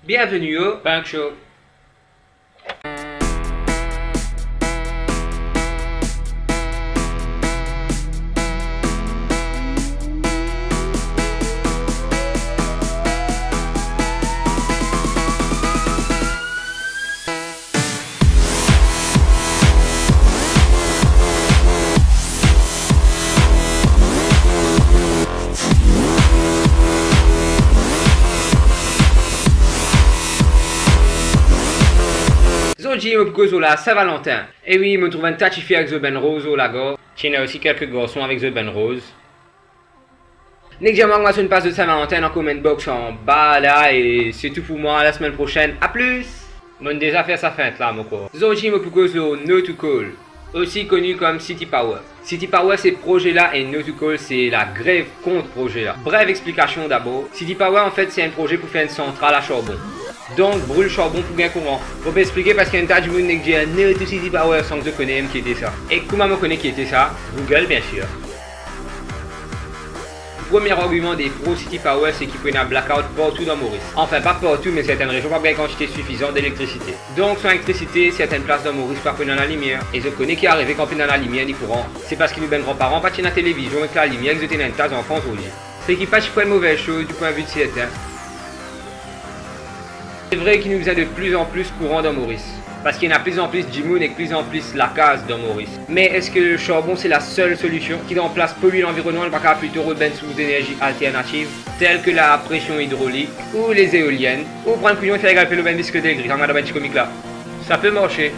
Bienvenue au Punk Show. Aujourd'hui, je me pose la Saint-Valentin. Et oui, je me trouve un tati avec The Ben Rose au lago. Il y a aussi quelques garçons avec The Ben Rose. Nick Diamant, moi, sur une passe de Saint-Valentin en comment box en bas là. Et c'est tout pour moi. La semaine prochaine. A plus! Mon déjà fait sa feinte là, mon corps. Aujourd'hui, je me pose le No to Call, aussi connu comme City Power. City Power, c'est projet là, et No to Call, c'est la grève contre projet là. Brève explication d'abord. City Power, en fait, c'est un projet pour faire une centrale à charbon. Donc, brûle charbon pour gain courant. Faut pas expliquer parce qu'il y a un tas de monde qui dit No to City Power sans que je connaisse qui était ça. Et comment je connais qui était ça? Google, bien sûr. Le premier argument des pro City Power, c'est qu'ils prennent un blackout partout dans Maurice. Enfin, pas partout, mais certaines régions pas bien quantité suffisante d'électricité. Donc, sans électricité, certaines places dans Maurice pas prennent dans la lumière. Et je connais qui est arrivé quand dans la lumière ni courant. C'est parce que nous, ben grands-parents, pas la télévision avec la lumière, ils étaient dans une tasse d'enfance au lit. C'est qu'ils fassent pas une mauvaise chose du point de vue de certains. C'est vrai qu'il nous a de plus en plus courant dans Maurice. Parce qu'il y en a de plus en plus d'Jimoun et de plus en plus la case dans Maurice. Mais est-ce que le charbon c'est la seule solution qui en place pollue l'environnement, le backup plutôt ben sous d'énergie alternative telles que la pression hydraulique ou les éoliennes ou prendre couillon et faire grimper le ben disque des gris, comme ben comique là. Ça peut marcher.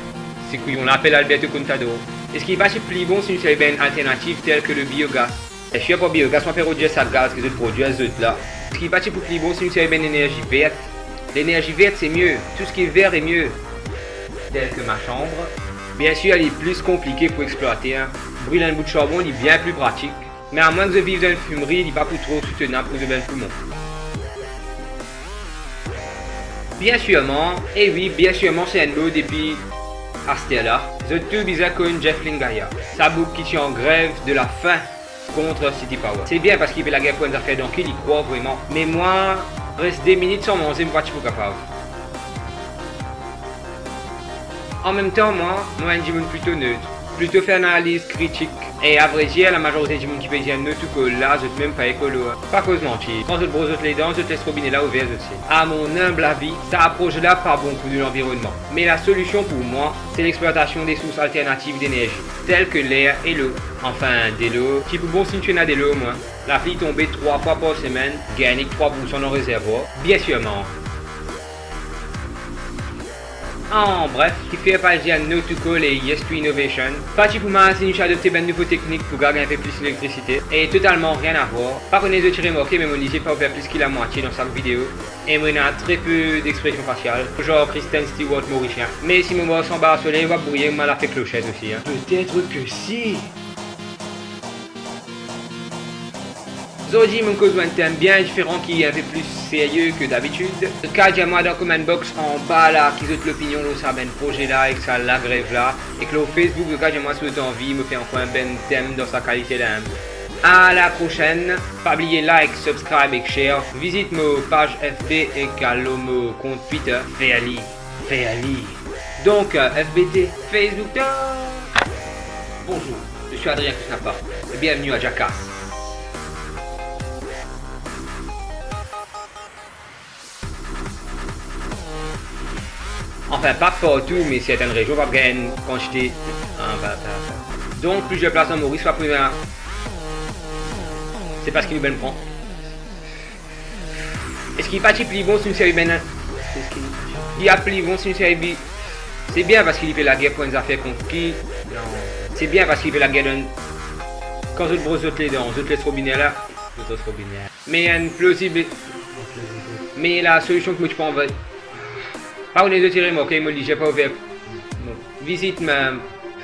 C'est couillon l'appelle Alberto Contador. Est-ce qu'il va chez plus bon si une série ben alternative telle que le biogaz? Et je suis pas biogaz, on fait produire ça gaz que je produis à zut là. Est-ce qu'il va chez plus bon si une série ben énergie verte? L'énergie verte c'est mieux, tout ce qui est vert est mieux. Tel que ma chambre. Bien sûr, elle est plus compliquée pour exploiter. Hein. Brûler un bout de charbon, il est bien plus pratique. Mais à moins que je vive dans une fumerie, il n'est pas trop soutenable pour de belles poumons. Bien sûrement, et oui, bien sûrement, c'est un mot depuis Astella. The Two bizarre comme Jeff Lingaya. Sa boucle qui tient en grève de la faim contre City Power. C'est bien parce qu'il fait la guerre pour une affaire, donc il y croit vraiment. Mais moi, reste des minutes sans manger, moi, je suis pas capable. En même temps, moi, un Jimoun plutôt neutre, plutôt faire une analyse critique. Et à vrai dire, la majorité du monde qui peut dire no to call là, je ne même pas écolo. Pas cause mentir. Quand je te brosse les dents, je te laisse robinet là ouvert aussi. À mon humble avis, ça approche là pas bon pour l'environnement. Mais la solution pour moi, c'est l'exploitation des sources alternatives d'énergie, telles que l'air et l'eau. Enfin, de l'eau, qui peut bon si tu n'as de l'eau au moins. La pluie tombée 3 fois par semaine, gagner 3% dans le réservoir, bien sûrement. En bref, qui fait partie à No to Call et Yes to Innovation. Parti pour moi, c'est une adopter une nouvelle technique pour gagner un peu plus d'électricité. Et totalement rien à voir. Par contre, je tirer remarquer, mais mon lycée pas faire plus qu'il la moitié dans chaque vidéo. Et moi, il y a très peu d'expressions faciales, genre Kristen Stewart mauricien. Mais si mon boss en bas soleil, va brouiller, moi la fait clochette aussi. Hein. Peut-être que si. Aujourd'hui, mon cause un thème bien différent qui est un peu plus sérieux que d'habitude. Le cas de moi dans comment box en bas là, qui ont l'opinion de ça ben projet là et que ça la grève là. Et que le Facebook, le cas de moi, si vous avez envie, me fait encore un ben thème dans sa qualité là. À la prochaine. Pas oublier like, subscribe et share. Visite mon page FB et calo mon compte Twitter. Féali. Donc, FBT, Facebook. Bonjour, je suis Adrien Kusnapa. Et bienvenue à Jackass. Enfin, pas partout, mais certaines régions va gagner une quantité. Donc, plusieurs places dans Maurice, pas plus un. C'est parce qu'il nous ben prend. Est-ce qu'il pas plus bon sur une série ben? Il y a plus bon sur une série B. C'est bien parce qu'il fait la guerre pour une affaire contre qui? C'est bien parce qu'il fait la guerre d'un. Quand je brosse les dents, je te laisse robinet là. Mais il y a une plausible. Mais la solution que moi je prends. Pas on est de tirer, ok, moi je dis j'ai pas ouvert. Visite ma